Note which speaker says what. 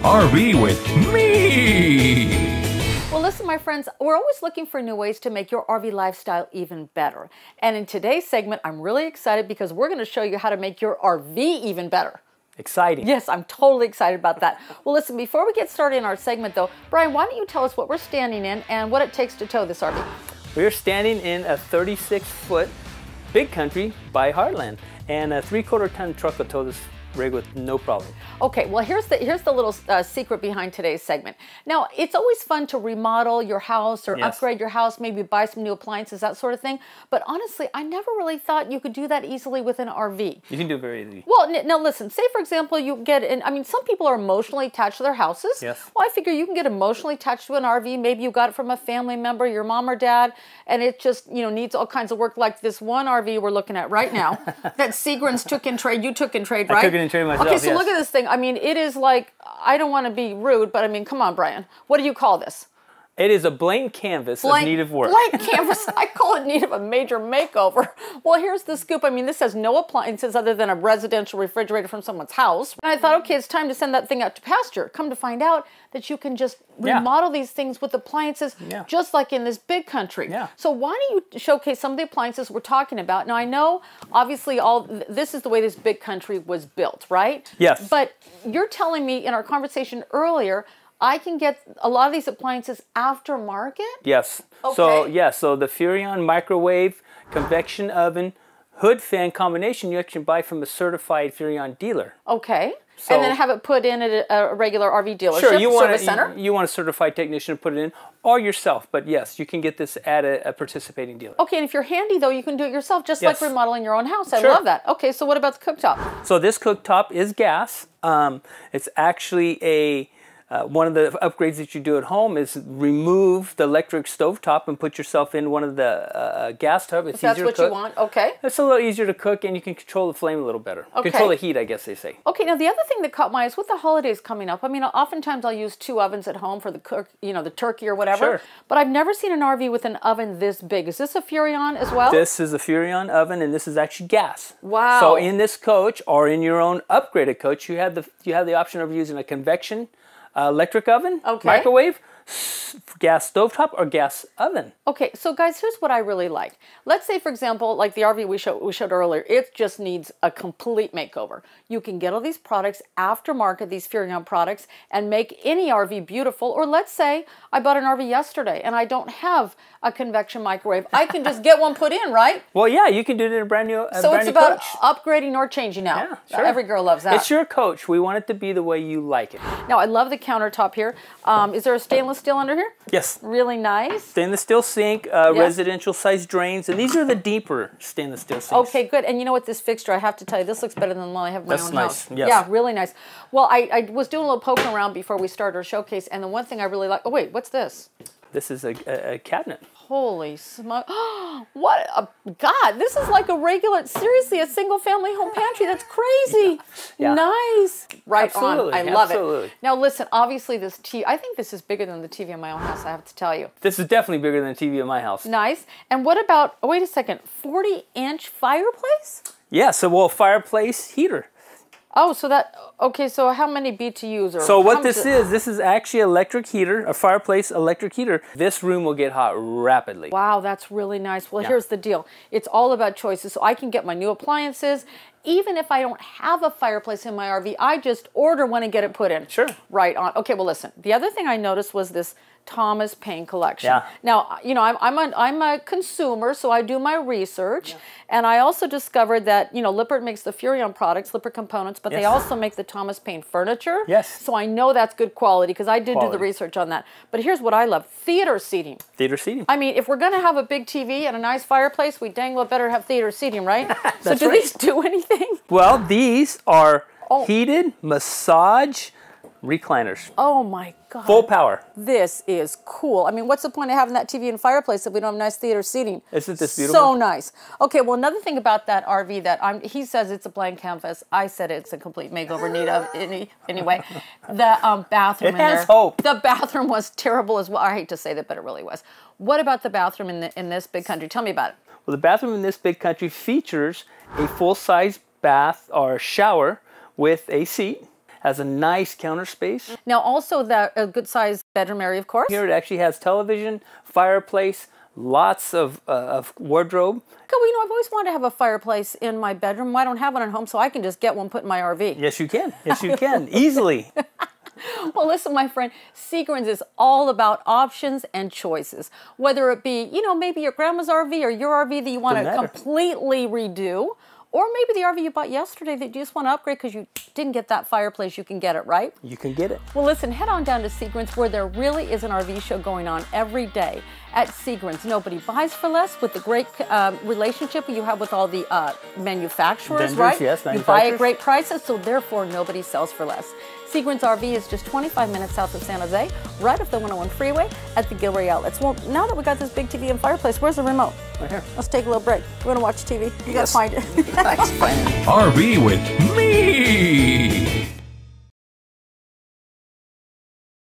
Speaker 1: RV with me.
Speaker 2: Well, listen, my friends, we're always looking for new ways to make your RV lifestyle even better. And in today's segment, I'm really excited because we're going to show you how to make your RV even better.
Speaker 3: Exciting.
Speaker 2: Yes, I'm totally excited about that. Well, listen, before we get started in our segment, though, Brian, why don't you tell us what we're standing in and what it takes to tow this RV?
Speaker 3: We're standing in a 36-foot Big Country by Heartland, and a 3/4 ton truck will tow this rig with no problem.
Speaker 2: Okay, well, here's the little secret behind today's segment. Now, it's always fun to remodel your house or upgrade your house, maybe buy some new appliances, that sort of thing. But honestly, I never really thought you could do that easily with an RV.
Speaker 3: You can do it very easily.
Speaker 2: Well, now listen, say for example, you get in, I mean, some people are emotionally attached to their houses.
Speaker 3: Yes.
Speaker 2: Well, I figure you can get emotionally attached to an RV. Maybe you got it from a family member, your mom or dad, and it just, you know, needs all kinds of work, like this one RV we're looking at right now that Seagram's took in trade. You took in trade, right?
Speaker 3: I took it in trade myself.
Speaker 2: Okay, so
Speaker 3: yes.
Speaker 2: look at this thing. I mean, it is like, I don't want to be rude, but I mean, come on, Brian. What do you call this?
Speaker 3: It is a blank canvas of need of work.
Speaker 2: Blank canvas. I call it need of a major makeover. Well, here's the scoop. I mean, this has no appliances other than a residential refrigerator from someone's house. And I thought, okay, it's time to send that thing out to pasture. Come to find out that you can just remodel these things with appliances just like in this Big Country.
Speaker 3: Yeah.
Speaker 2: So why don't you showcase some of the appliances we're talking about? Now, I know, obviously, this is the way this Big Country was built, right?
Speaker 3: Yes.
Speaker 2: But you're telling me in our conversation earlier, I can get a lot of these appliances aftermarket?
Speaker 3: Yes.
Speaker 2: Okay.
Speaker 3: So the Furrion microwave, convection oven, hood fan combination you actually buy from a certified Furrion dealer.
Speaker 2: Okay. So, and then have it put in at a regular RV dealership,
Speaker 3: sure,
Speaker 2: service center?
Speaker 3: You want a certified technician to put it in, or yourself. But yes, you can get this at a participating dealer.
Speaker 2: Okay, and if you're handy, though, you can do it yourself, just like remodeling your own house. I
Speaker 3: Sure.
Speaker 2: love that. Okay, so what about the cooktop?
Speaker 3: So this cooktop is gas. It's actually one of the upgrades that you do at home is remove the electric stovetop and put yourself in one of the gas tubs.
Speaker 2: If that's what you want, okay.
Speaker 3: It's a little easier to cook, and you can control the flame a little better.
Speaker 2: Okay.
Speaker 3: Control the heat, I guess they say.
Speaker 2: Okay, now the other thing that caught my eye is with the holidays coming up. I mean, oftentimes I'll use 2 ovens at home for the the turkey or whatever.
Speaker 3: Sure.
Speaker 2: But I've never seen an RV with an oven this big. Is this a Furrion as well?
Speaker 3: This is a Furrion oven, and this is actually gas.
Speaker 2: Wow.
Speaker 3: So in this coach or in your own upgraded coach, you have the option of using a convection electric oven, microwave, gas stovetop, or gas oven.
Speaker 2: Okay, so guys, here's what I really like. Let's say, for example, like the RV we showed earlier, it just needs a complete makeover. You can get all these products aftermarket, these Furrion products, and make any RV beautiful. Or let's say I bought an RV yesterday and I don't have a convection microwave. I can just get one put in, right?
Speaker 3: Well, yeah, you can do it in a brand new
Speaker 2: So it's about
Speaker 3: coach.
Speaker 2: upgrading or changing out.
Speaker 3: Yeah, sure.
Speaker 2: Every girl loves that.
Speaker 3: It's your coach. We want it to be the way you like it.
Speaker 2: Now, I love the countertop here. Is there a stainless steel under here?
Speaker 3: Yes.
Speaker 2: Really nice.
Speaker 3: Stainless steel sink, residential size drains, and these are the deeper stainless steel sinks.
Speaker 2: Okay, good. And you know what, this fixture, I have to tell you, this looks better than the one I have in my own house.
Speaker 3: Yes.
Speaker 2: Yeah, really nice. Well, I was doing a little poking around before we started our showcase, and the one thing I really like, oh wait, what's this?
Speaker 3: This is a cabinet.
Speaker 2: Holy smoke. What a, God, this is like a regular, seriously, a single family home pantry. That's crazy.
Speaker 3: Yeah.
Speaker 2: Nice. Right
Speaker 3: Absolutely.
Speaker 2: on. I love
Speaker 3: Absolutely.
Speaker 2: it. Now listen, obviously this TV, I think this is bigger than the TV in my own house, I have to tell you.
Speaker 3: This is definitely bigger than the TV in my house.
Speaker 2: Nice. And what about, oh, wait a second, 40-inch fireplace?
Speaker 3: Yeah, so well, fireplace heater.
Speaker 2: Oh, so that, okay, so how many BTUs? Or
Speaker 3: so what this is actually electric heater, a fireplace electric heater. This room will get hot rapidly.
Speaker 2: Wow, that's really nice. Well, here's the deal. It's all about choices. So I can get my new appliances. Even if I don't have a fireplace in my RV, I just order one and get it put in.
Speaker 3: Sure.
Speaker 2: Right on. Okay, well, listen. The other thing I noticed was this Thomas Paine collection.
Speaker 3: Yeah.
Speaker 2: Now, you know, I'm a consumer, so I do my research, and I also discovered that, you know, Lippert makes the Furrion products, Lippert components, but they also make the Thomas Paine furniture.
Speaker 3: Yes.
Speaker 2: So I know that's good quality because I did do the research on that. But here's what I love: theater seating.
Speaker 3: Theater seating.
Speaker 2: I mean, if we're going to have a big TV and a nice fireplace, we dang well better have theater seating, right? So do these do anything?
Speaker 3: Well, these are heated massage recliners.
Speaker 2: Oh my God.
Speaker 3: Full power.
Speaker 2: This is cool. I mean, what's the point of having that TV and fireplace if we don't have nice theater seating?
Speaker 3: Isn't this beautiful?
Speaker 2: So nice. Okay, well, another thing about that RV that he says it's a blank canvas. I said it's a complete makeover need of anyway. The bathroom in there.
Speaker 3: It has hope.
Speaker 2: The bathroom was terrible as well. I hate to say that, but it really was. What about the bathroom in this Big Country? Tell me about it.
Speaker 3: Well, the bathroom in this Big Country features a full-size bath or shower with a seat. Has a nice counter space.
Speaker 2: Now also that a good sized bedroom area, of course.
Speaker 3: Here it actually has television, fireplace, lots of wardrobe.
Speaker 2: Well, I've always wanted to have a fireplace in my bedroom. I don't have one at home, so I can just get one put in my RV.
Speaker 3: Yes, you can. Yes, you can. Easily.
Speaker 2: Well, listen, my friend, Seagram's is all about options and choices. Whether it be, maybe your grandma's RV or your RV that you want to completely redo, or maybe the RV you bought yesterday that you just want to upgrade because you didn't get that fireplace, you can get it, right?
Speaker 3: You can get it.
Speaker 2: Well, listen, head on down to Seagram's where there really is an RV show going on every day. At Seagram's, nobody buys for less with the great relationship you have with all the manufacturers,
Speaker 3: Vendors,
Speaker 2: right?
Speaker 3: yes,
Speaker 2: you buy at great prices, so therefore nobody sells for less. Seagram's RV is just 25 minutes south of San Jose, right off the 101 freeway at the Gilroy Outlets. Well, now that we got this big TV and fireplace, where's the remote?
Speaker 3: Right here.
Speaker 2: Let's take a little break. We're going to watch TV. You got to find it.
Speaker 3: Thanks, fine.
Speaker 1: RV with me.